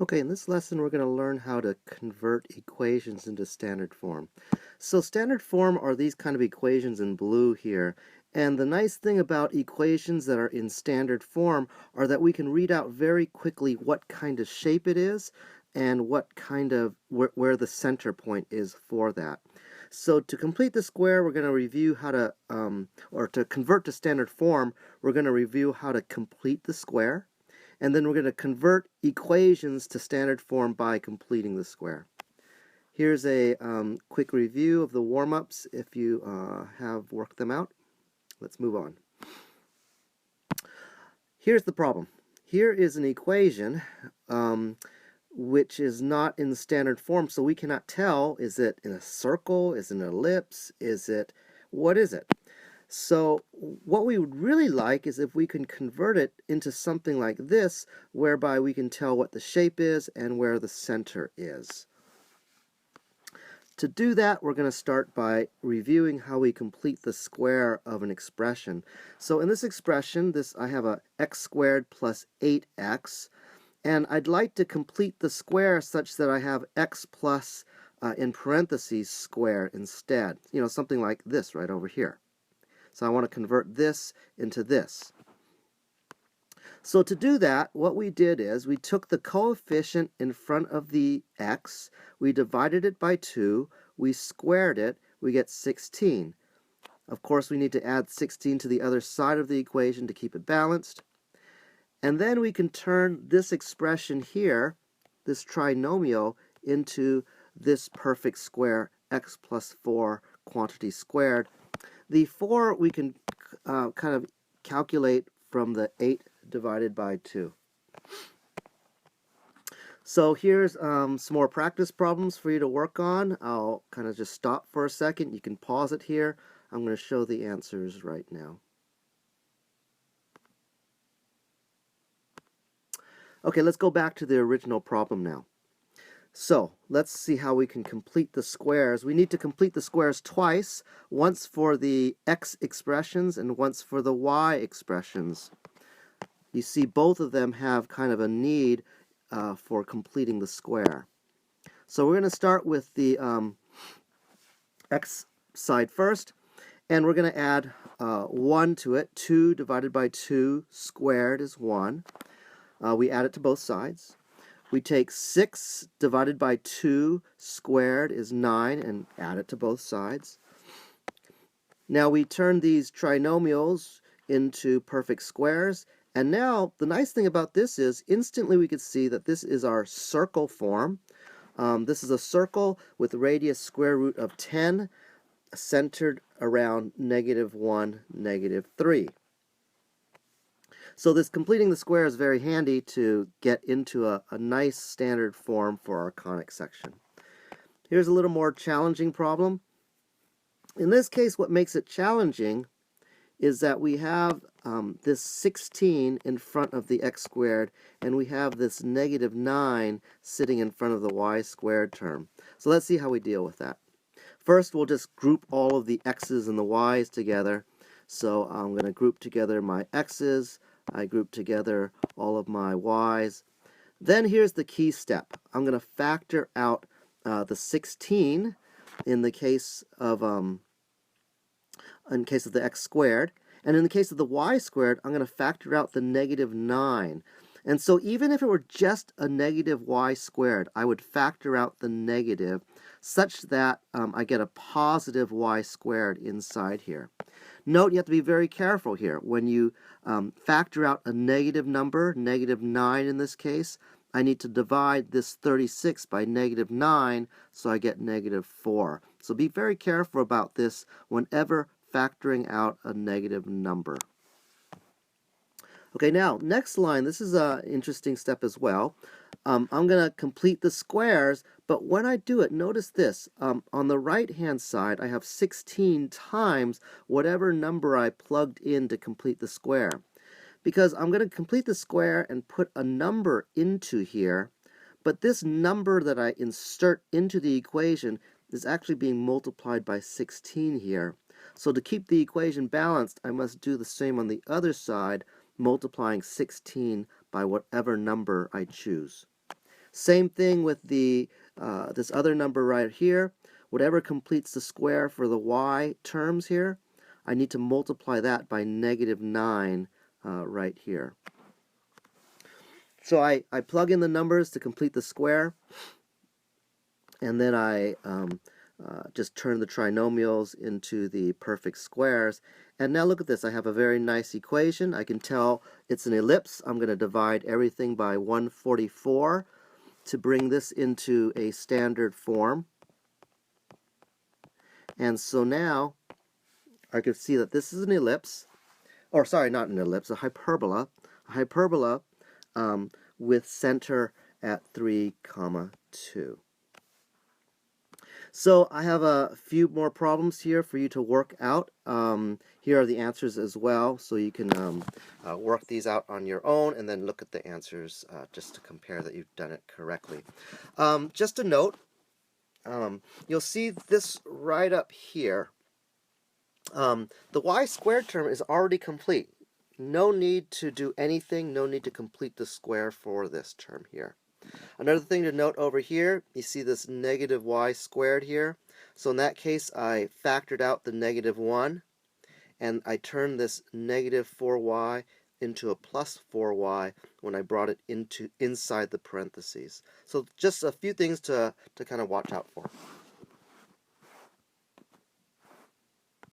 Okay, in this lesson we're going to learn how to convert equations into standard form. So standard form are these kind of equations in blue here. And the nice thing about equations that are in standard form are that we can read out very quickly what kind of shape it is and what kind of where the center point is for that. So to complete the square, we're going to review how to, or to convert to standard form, we're going to review how to complete the square. And then we're going to convert equations to standard form by completing the square. Here's a quick review of the warm-ups if you have worked them out. Let's move on. Here's the problem. Here is an equation which is not in the standard form, so we cannot tell, is it in a circle, is it an ellipse, what is it? So what we would really like is if we can convert it into something like this, whereby we can tell what the shape is and where the center is. To do that, we're going to start by reviewing how we complete the square of an expression. So in this expression, I have a x squared plus 8x, and I'd like to complete the square such that I have x plus, in parentheses, square instead. You know, something like this right over here. So I want to convert this into this. So to do that, what we did is we took the coefficient in front of the x, we divided it by 2, we squared it, we get 16. Of course, we need to add 16 to the other side of the equation to keep it balanced. And then we can turn this expression here, this trinomial, into this perfect square, x plus 4 quantity squared. The 4 we can kind of calculate from the 8 divided by 2. So here's some more practice problems for you to work on. I'll kind of just stop for a second. You can pause it here. I'm going to show the answers right now. Okay, let's go back to the original problem now. So let's see how we can complete the squares. We need to complete the squares twice, once for the x expressions and once for the y expressions. You see both of them have kind of a need for completing the square. So we're going to start with the x side first, and we're going to add 1 to it. 2 divided by 2 squared is 1. We add it to both sides. We take 6 divided by 2 squared is 9 and add it to both sides. Now we turn these trinomials into perfect squares, and now the nice thing about this is instantly we could see that this is our circle form. This is a circle with radius square root of 10 centered around -1, -3. So this completing the square is very handy to get into a nice standard form for our conic section. Here's a little more challenging problem. In this case, what makes it challenging is that we have this 16 in front of the x squared, and we have this -9 sitting in front of the y squared term. So let's see how we deal with that. First, we'll just group all of the x's and the y's together. So I'm going to group together my x's, I group together all of my y's. Then here's the key step. I'm going to factor out the 16 in the case of the x squared, and in the case of the y squared, I'm going to factor out the -9. And so even if it were just a negative y squared, I would factor out the negative such that I get a positive y squared inside here. Note, you have to be very careful here. When you factor out a negative number, -9 in this case, I need to divide this 36 by -9, so I get -4. So be very careful about this whenever factoring out a negative number. Okay, now, next line, this is an interesting step as well. I'm going to complete the squares, but when I do it, notice this. On the right-hand side, I have 16 times whatever number I plugged in to complete the square. Because I'm going to complete the square and put a number into here, but this number that I insert into the equation is actually being multiplied by 16 here. So to keep the equation balanced, I must do the same on the other side, multiplying 16 by whatever number I choose. Same thing with the this other number right here. Whatever completes the square for the y terms here, I need to multiply that by -9 right here. So I plug in the numbers to complete the square, and then I just turn the trinomials into the perfect squares. And now look at this. I have a very nice equation. I can tell it's an ellipse. I'm going to divide everything by 144 to bring this into a standard form. And so now I can see that this is an ellipse, or sorry, not an ellipse, a hyperbola with center at 3, 2. So I have a few more problems here for you to work out. Here are the answers as well, so you can work these out on your own and then look at the answers just to compare that you've done it correctly. Just a note, you'll see this right up here. The y squared term is already complete. No need to do anything, no need to complete the square for this term here. Another thing to note over here, you see this negative y squared here. So in that case, I factored out the -1, and I turned this -4y into a +4y when I brought it inside the parentheses. So just a few things to kind of watch out for.